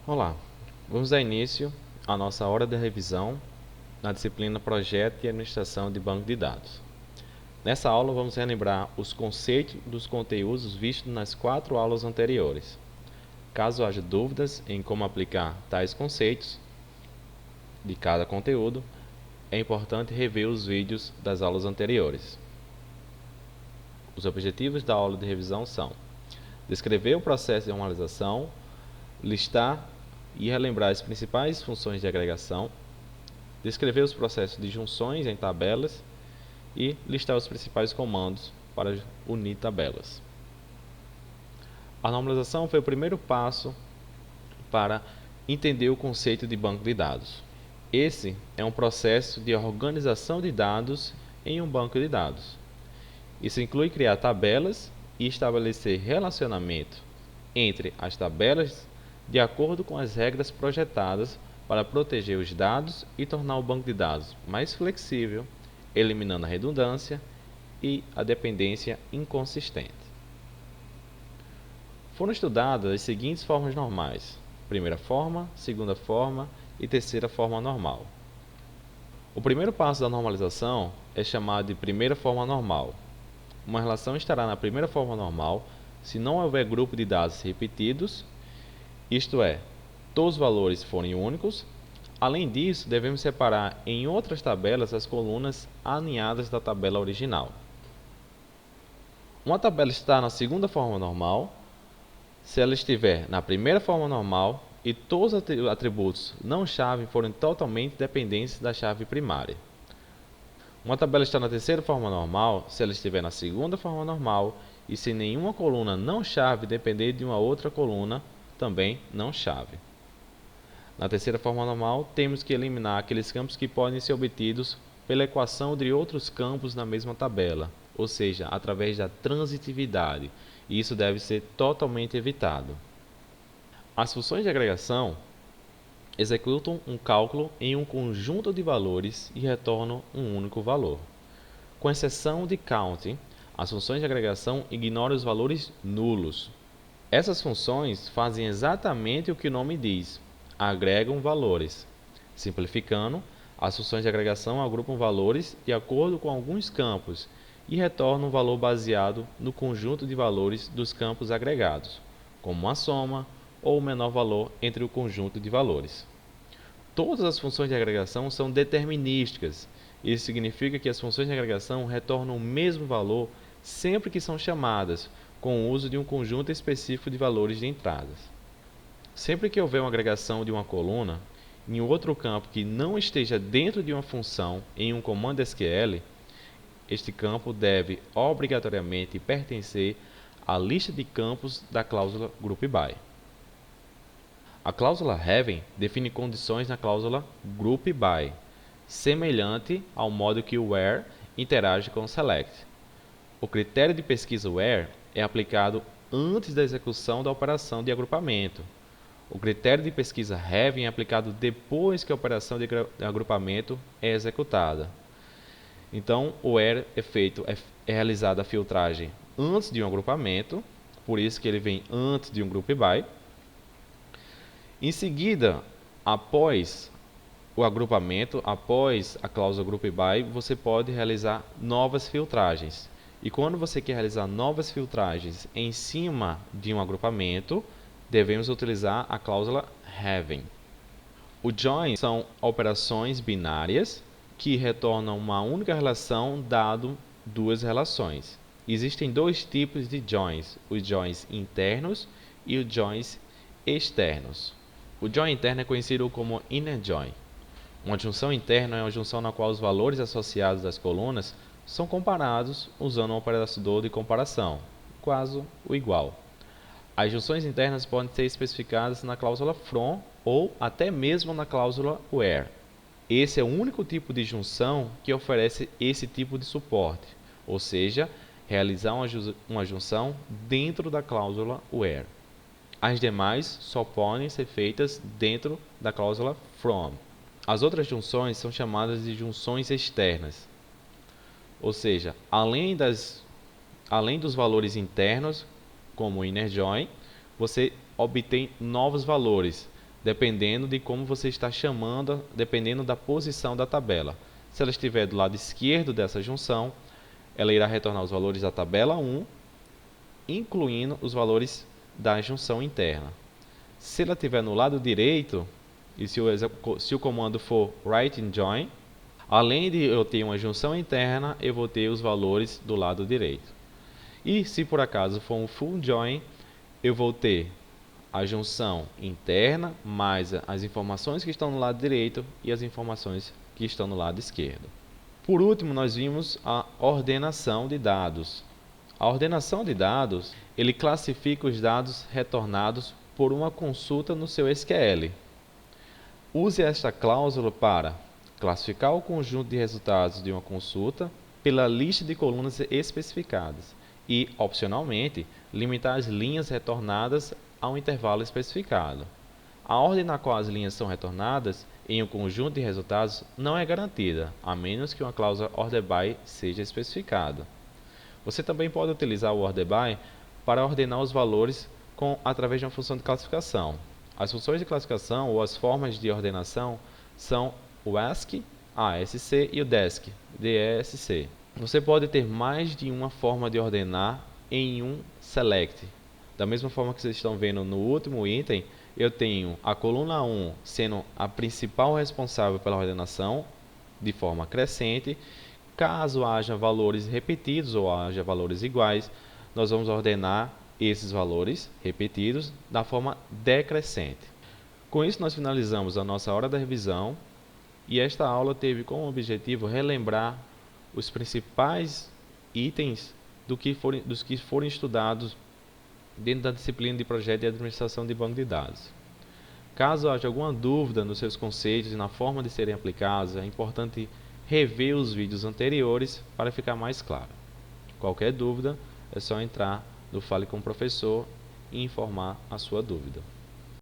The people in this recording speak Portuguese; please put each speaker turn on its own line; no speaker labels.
Olá, vamos dar início à nossa hora de revisão na disciplina Projeto e Administração de Banco de Dados. Nessa aula vamos relembrar os conceitos dos conteúdos vistos nas 4 aulas anteriores. Caso haja dúvidas em como aplicar tais conceitos de cada conteúdo, é importante rever os vídeos das aulas anteriores. Os objetivos da aula de revisão são: descrever o processo de normalização, listar e relembrar as principais funções de agregação, descrever os processos de junções em tabelas e listar os principais comandos para unir tabelas. A normalização foi o primeiro passo para entender o conceito de banco de dados. Esse é um processo de organização de dados em um banco de dados. Isso inclui criar tabelas e estabelecer relacionamento entre as tabelas de acordo com as regras projetadas para proteger os dados e tornar o banco de dados mais flexível, eliminando a redundância e a dependência inconsistente. Foram estudadas as seguintes formas normais: primeira forma, segunda forma e terceira forma normal. O primeiro passo da normalização é chamado de primeira forma normal. Uma relação estará na primeira forma normal se não houver grupo de dados repetidos, isto é, todos os valores forem únicos. Além disso, devemos separar em outras tabelas as colunas alinhadas da tabela original. Uma tabela está na segunda forma normal se ela estiver na primeira forma normal e todos os atributos não-chave forem totalmente dependentes da chave primária. Uma tabela está na terceira forma normal se ela estiver na segunda forma normal e se nenhuma coluna não-chave depender de uma outra coluna também não-chave. Na terceira forma normal, temos que eliminar aqueles campos que podem ser obtidos pela equação de outros campos na mesma tabela, ou seja, através da transitividade, e isso deve ser totalmente evitado. As funções de agregação executam um cálculo em um conjunto de valores e retornam um único valor. Com exceção de counting, as funções de agregação ignoram os valores nulos. Essas funções fazem exatamente o que o nome diz: agregam valores. Simplificando, as funções de agregação agrupam valores de acordo com alguns campos e retornam um valor baseado no conjunto de valores dos campos agregados, como uma soma ou o menor valor entre o conjunto de valores. Todas as funções de agregação são determinísticas. Isso significa que as funções de agregação retornam o mesmo valor sempre que são chamadas, com o uso de um conjunto específico de valores de entradas. Sempre que houver uma agregação de uma coluna em outro campo que não esteja dentro de uma função em um comando SQL, este campo deve obrigatoriamente pertencer à lista de campos da cláusula GroupBy. A cláusula having define condições na cláusula GroupBy, semelhante ao modo que o where interage com o select. O critério de pesquisa where é aplicado antes da execução da operação de agrupamento. O critério de pesquisa having é aplicado depois que a operação de agrupamento é executada. Então, o where é realizada a filtragem antes de um agrupamento, por isso que ele vem antes de um GroupBy. Em seguida, após o agrupamento, após a cláusula GroupBy, você pode realizar novas filtragens. E quando você quer realizar novas filtragens em cima de um agrupamento, devemos utilizar a cláusula having. O join são operações binárias que retornam uma única relação dado duas relações. Existem dois tipos de joins, os joins internos e os joins externos. O join interno é conhecido como inner join. Uma junção interna é uma junção na qual os valores associados às colunas são comparados usando um operador de comparação, quase o igual. As junções internas podem ser especificadas na cláusula from ou até mesmo na cláusula where. Esse é o único tipo de junção que oferece esse tipo de suporte, ou seja, realizar uma junção dentro da cláusula where. As demais só podem ser feitas dentro da cláusula from. As outras junções são chamadas de junções externas, ou seja, além dos valores internos, como o inner join, você obtém novos valores, dependendo de como você está chamando, dependendo da posição da tabela. Se ela estiver do lado esquerdo dessa junção, ela irá retornar os valores da tabela 1, incluindo os valores da junção interna. Se ela estiver no lado direito, e se o comando for write in join, além de eu ter uma junção interna, eu vou ter os valores do lado direito. E se por acaso for um full join, eu vou ter a junção interna mais as informações que estão no lado direito e as informações que estão no lado esquerdo. Por último, nós vimos a ordenação de dados. A ordenação de dados, ele classifica os dados retornados por uma consulta no seu SQL. Use esta cláusula para classificar o conjunto de resultados de uma consulta pela lista de colunas especificadas e, opcionalmente, limitar as linhas retornadas a um intervalo especificado. A ordem na qual as linhas são retornadas em um conjunto de resultados não é garantida, a menos que uma cláusula order by seja especificada. Você também pode utilizar o order by para ordenar os valores através de uma função de classificação. As funções de classificação ou as formas de ordenação são o ASC, ASC e o DESC, DESC. Você pode ter mais de uma forma de ordenar em um select. Da mesma forma que vocês estão vendo no último item, eu tenho a coluna 1 sendo a principal responsável pela ordenação de forma crescente. Caso haja valores repetidos ou haja valores iguais, nós vamos ordenar esses valores repetidos da forma decrescente. Com isso, nós finalizamos a nossa hora da revisão e esta aula teve como objetivo relembrar os principais itens dos que foram estudados dentro da disciplina de projeto de administração de banco de dados. Caso haja alguma dúvida nos seus conceitos e na forma de serem aplicados, é importante rever os vídeos anteriores para ficar mais claro. Qualquer dúvida, é só entrar no Fale com o Professor e informar a sua dúvida.